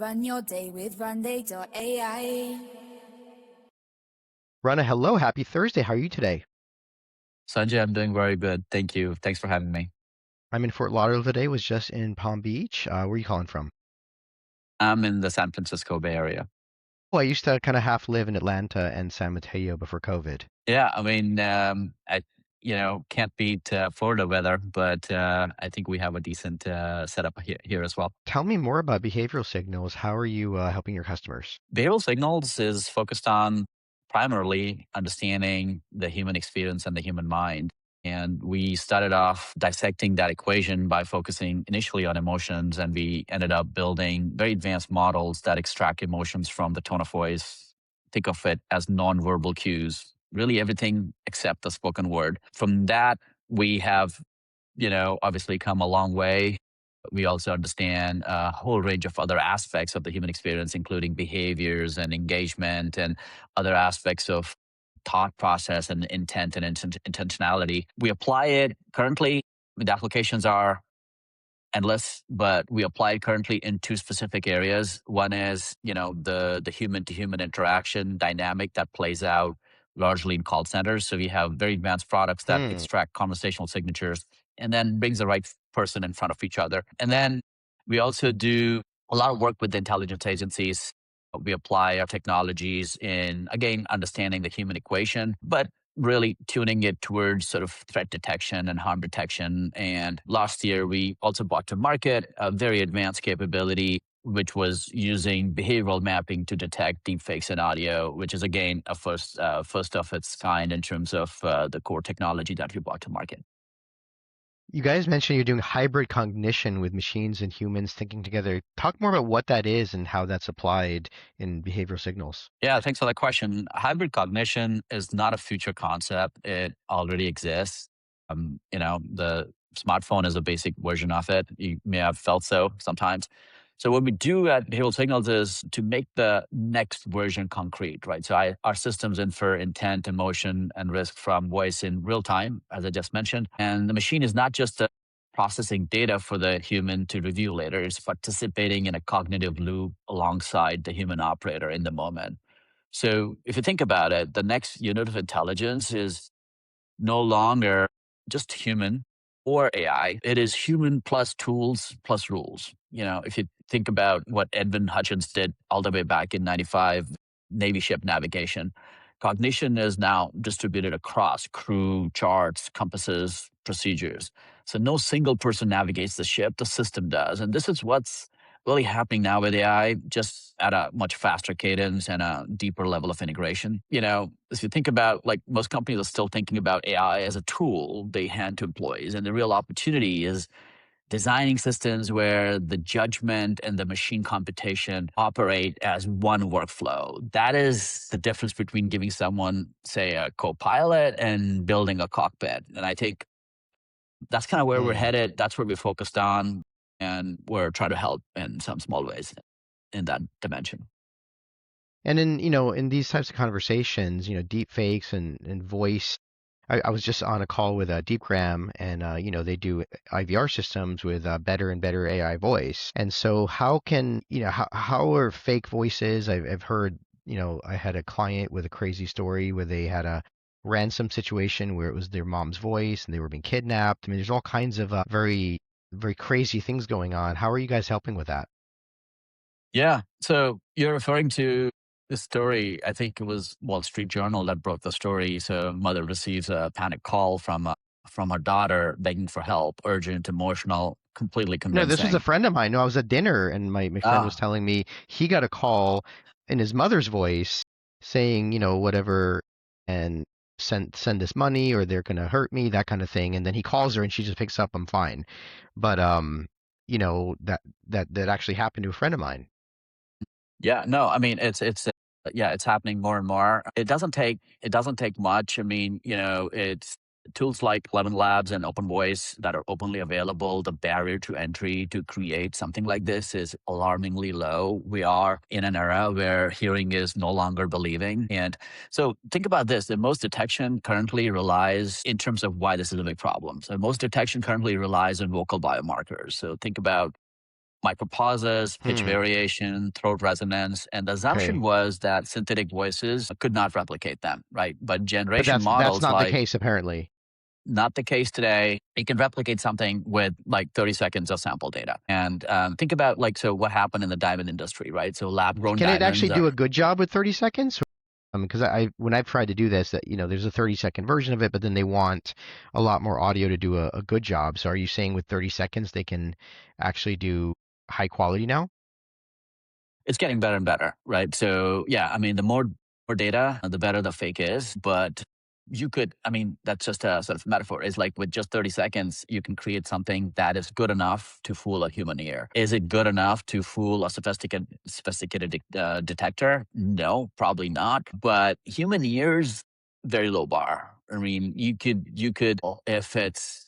Run your day with Runday.ai. Rana, hello. Happy Thursday. How are you today? Sanjay, I'm doing very good. Thank you. Thanks for having me. I'm in Fort Lauderdale today, was just in Palm Beach. Where are you calling from? I'm in the San Francisco Bay Area. Well, I used to kind of half live in Atlanta and San Mateo before COVID. Yeah, I mean, can't beat Florida weather, but I think we have a decent setup here as well. Tell me more about behavioral signals. How are you helping your customers? Behavioral signals is focused on primarily understanding the human experience and the human mind. And we started off dissecting that equation by focusing initially on emotions, and we ended up building very advanced models that extract emotions from the tone of voice. Think of it as nonverbal cues, really everything except the spoken word. From that, we have, obviously come a long way. We also understand a whole range of other aspects of the human experience, including behaviors and engagement and other aspects of thought process and intent and intentionality. We apply it currently. The applications are endless, but we apply it currently in two specific areas. One is, the human to human interaction dynamic that plays out largely in call centers. So we have very advanced products that extract conversational signatures and then brings the right person in front of each other. And then we also do a lot of work with intelligence agencies. We apply our technologies in, again, understanding the human equation, but really tuning it towards sort of threat detection and harm detection. And last year, we also brought to market a very advanced capability, which was using behavioral mapping to detect deepfakes in audio, which is, again, a first of its kind in terms of the core technology that we brought to market. You guys mentioned you're doing hybrid cognition with machines and humans thinking together. Talk more about what that is and how that's applied in behavioral signals. Yeah, thanks for that question. Hybrid cognition is not a future concept. It already exists. The smartphone is a basic version of it. You may have felt so sometimes. So what we do at Behavioral Signals is to make the next version concrete, right? So our systems infer intent, emotion, and risk from voice in real time, as I just mentioned. And the machine is not just processing data for the human to review later. It's participating in a cognitive loop alongside the human operator in the moment. So if you think about it, the next unit of intelligence is no longer just human or AI. It is human plus tools plus rules. If you think about what Edwin Hutchins did all the way back in 95, Navy ship navigation, cognition is now distributed across crew, charts, compasses, procedures. So no single person navigates the ship, the system does. And this is what's really happening now with AI, just at a much faster cadence and a deeper level of integration. If you think about, like, most companies are still thinking about AI as a tool they hand to employees. And the real opportunity is designing systems where the judgment and the machine computation operate as one workflow. That is the difference between giving someone, say, a co-pilot and building a cockpit. And I think that's kind of where we're headed. That's where we're focused on. And we're trying to help in some small ways in that dimension. And in these types of conversations, deep fakes and voice. I was just on a call with Deepgram, and they do IVR systems with better and better AI voice. And so, how can how are fake voices? I've heard, I had a client with a crazy story where they had a ransom situation where it was their mom's voice and they were being kidnapped. I mean, there's all kinds of very very crazy things going on. How are you guys helping with that? Yeah. So you're referring to the story. I think it was Wall Street Journal that broke the story. So mother receives a panic call from her daughter begging for help, urgent, emotional, completely No, this was a convincing. friend of mine. No, I was at dinner and my friend was Ah, telling me he got a call in his mother's voice saying, whatever, and send this money or they're gonna hurt me, that kind of thing. And then he calls her and she just picks up, I'm fine. But that actually happened to a friend of mine. yeah. No, I mean it's happening more and more. It doesn't take much. I mean, it's tools like Lemon Labs and Open Voice that are openly available. The barrier to entry to create something like this is alarmingly low. We are in an era where hearing is no longer believing. And so think about this. The most detection currently relies, in terms of why this is a big problem. So most detection currently relies on vocal biomarkers. So think about micropauses, pitch Hmm. variation, throat resonance. And the assumption Okay. was that synthetic voices could not replicate them, right? But But generation that's models, not the like, case apparently. not the case today. It can replicate something with like 30 seconds of sample data. And think about like, so what happened in the diamond industry, right? So lab grown Can it actually diamonds do are, a good job with 30 seconds? Because when I've tried to do this, that there's a 30-second version of it, but then they want a lot more audio to do a good job. So are you saying with 30 seconds they can actually do high quality now? it's getting better and better, right? So yeah, I mean, the more data, the better the fake is. But you could, I mean, that's just a sort of metaphor. It's like with just 30 seconds, you can create something that is good enough to fool a human ear. Is it good enough to fool a sophisticated detector? No, probably not. But human ears, very low bar. I mean, you could, if it's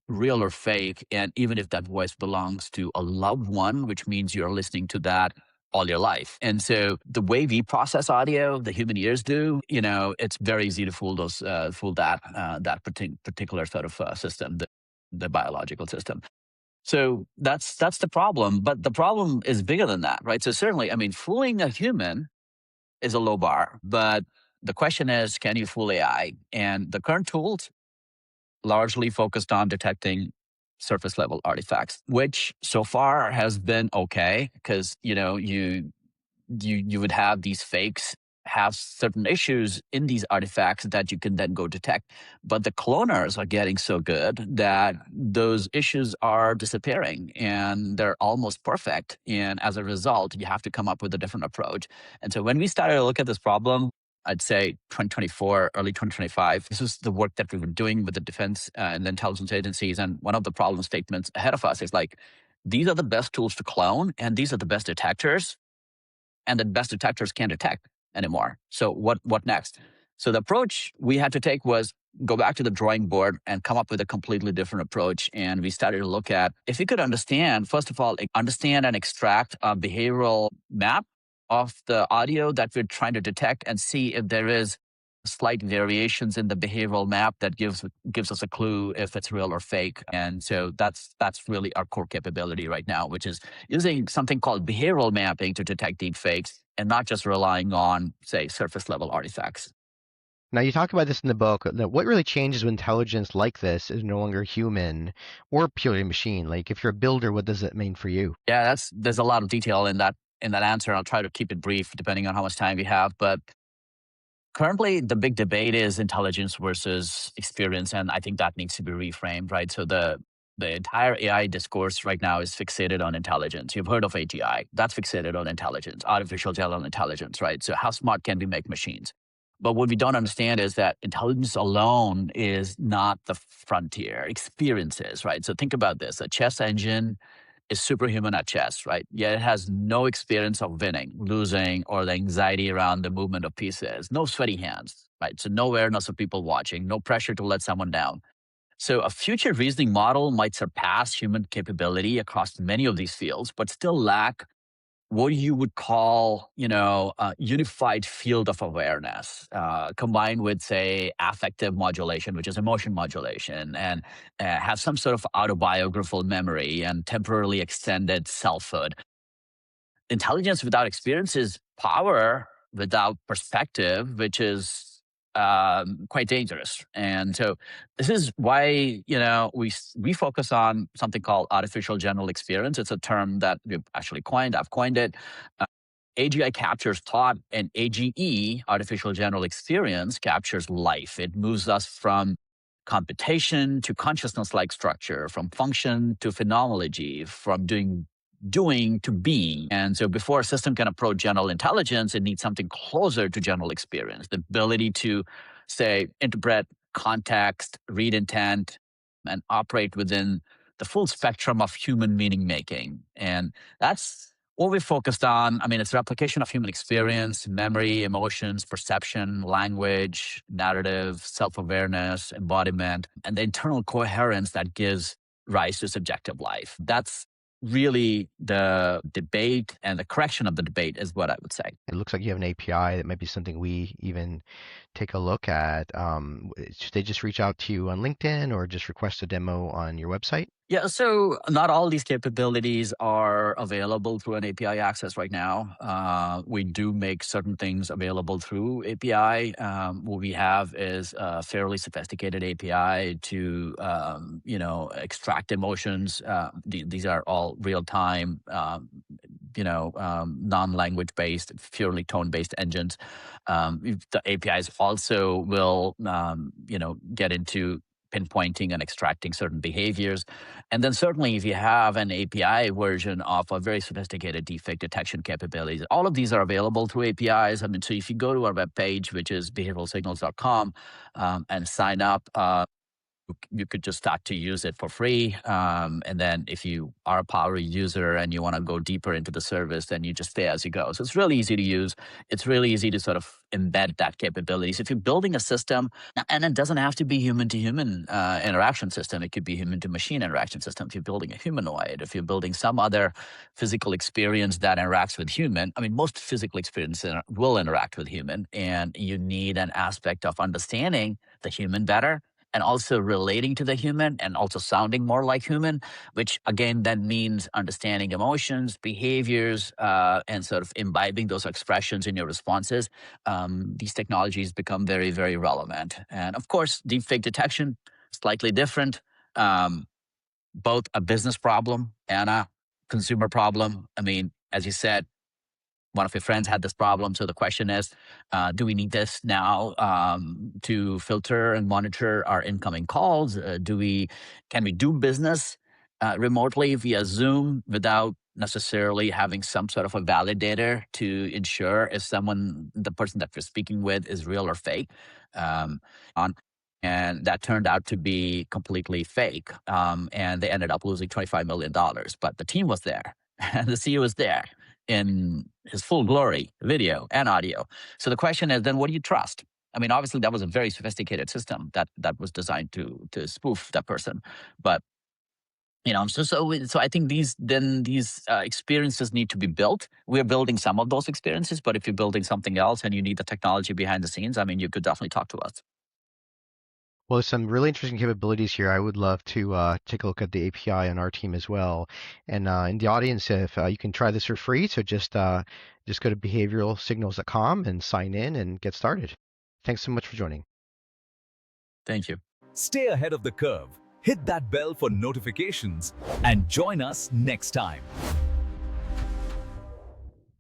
real or fake, and even if that voice belongs to a loved one, which means you're listening to that all your life. And so the way we process audio, the human ears do, it's very easy to fool that particular sort of system, the biological system. So that's the problem. But the problem is bigger than that, right? So certainly, I mean, fooling a human is a low bar, but the question is, can you fool AI? And the current tools largely focused on detecting surface level artifacts, which so far has been okay because you would have these fakes have certain issues in these artifacts that you can then go detect. But the cloners are getting so good that those issues are disappearing and they're almost perfect. And as a result, you have to come up with a different approach. And so when we started to look at this problem, I'd say 2024, early 2025. This was the work that we were doing with the defense and the intelligence agencies. And one of the problem statements ahead of us is like, these are the best tools to clone, and these are the best detectors, and the best detectors can't detect anymore. So what next? So the approach we had to take was go back to the drawing board and come up with a completely different approach. And we started to look at if we could understand, first of all, understand and extract a behavioral map of the audio that we're trying to detect and see if there is slight variations in the behavioral map that gives us a clue if it's real or fake. And so that's really our core capability right now, which is using something called behavioral mapping to detect deep fakes and not just relying on, say, surface level artifacts. Now you talk about this in the book. That what really changes when intelligence like this is no longer human or purely machine? Like if you're a builder, what does it mean for you? Yeah, there's a lot of detail in that answer. I'll try to keep it brief depending on how much time we have. But currently, the big debate is intelligence versus experience, and I think that needs to be reframed, right? So the entire AI discourse right now is fixated on intelligence. You've heard of AGI. That's fixated on intelligence, artificial general intelligence, right? So how smart can we make machines? But what we don't understand is that intelligence alone is not the frontier. Experiences, right? So think about this. A chess engine is superhuman at chess, right? Yet it has no experience of winning, losing, or the anxiety around the movement of pieces. No sweaty hands, right? So no awareness of people watching, no pressure to let someone down. So a future reasoning model might surpass human capability across many of these fields, but still lack what you would call, a unified field of awareness, combined with, say, affective modulation, which is emotion modulation, and have some sort of autobiographical memory and temporarily extended selfhood. Intelligence without experience is power without perspective, which is quite dangerous. And so this is why we focus on something called artificial general experience. It's a term that we've actually coined. I've coined it. Uh, AGI captures thought, and AGE, artificial general experience, captures life. It moves us from computation to consciousness-like structure, from function to phenomenology, from doing to being. And so before a system can approach general intelligence, it needs something closer to general experience, the ability to, say, interpret context, read intent, and operate within the full spectrum of human meaning making. And that's what we focused on. I mean, it's replication of human experience, memory, emotions, perception, language, narrative, self-awareness, embodiment, and the internal coherence that gives rise to subjective life. That's really the debate, and the correction of the debate is what I would say. It looks like you have an API that might be something we even take a look at. Should they just reach out to you on LinkedIn or just request a demo on your website? Yeah, so not all these capabilities are available through an API access right now. We do make certain things available through API. What we have is a fairly sophisticated API to, extract emotions. These are all real time, non-language based, purely tone-based engines. The APIs also will, get into pinpointing and extracting certain behaviors. And then certainly if you have an API version of a very sophisticated defect detection capabilities, all of these are available through APIs. I mean, so if you go to our webpage, which is behavioralsignals.com, and sign up, you could just start to use it for free. And then if you are a power user and you want to go deeper into the service, then you just stay as you go. So it's really easy to use. It's really easy to sort of embed that capability. So if you're building a system, and it doesn't have to be human to human interaction system, it could be human to machine interaction system. If you're building a humanoid, if you're building some other physical experience that interacts with human, I mean, most physical experiences will interact with human, and you need an aspect of understanding the human better and also relating to the human and also sounding more like human, which again then means understanding emotions, behaviors, and sort of imbibing those expressions in your responses. These technologies become very, very relevant. And of course, deepfake detection, slightly different, both a business problem and a consumer problem. I mean, as you said, one of your friends had this problem. So the question is, do we need this now to filter and monitor our incoming calls? Can we do business remotely via Zoom without necessarily having some sort of a validator to ensure if the person that we're speaking with is real or fake? On And that turned out to be completely fake. And they ended up losing $25 million. But the team was there, and the CEO was there in his full glory, video and audio. So the question is, then what do you trust? I mean, obviously that was a very sophisticated system that was designed to spoof that person, but so I think these experiences need to be built. We're building some of those experiences, but if you're building something else and you need the technology behind the scenes, I mean, you could definitely talk to us. Well, there's some really interesting capabilities here. I would love to take a look at the API on our team as well. And in the audience, if you can try this for free, so just go to behavioralsignals.com and sign in and get started. Thanks so much for joining. Thank you. Stay ahead of the curve, hit that bell for notifications, and join us next time.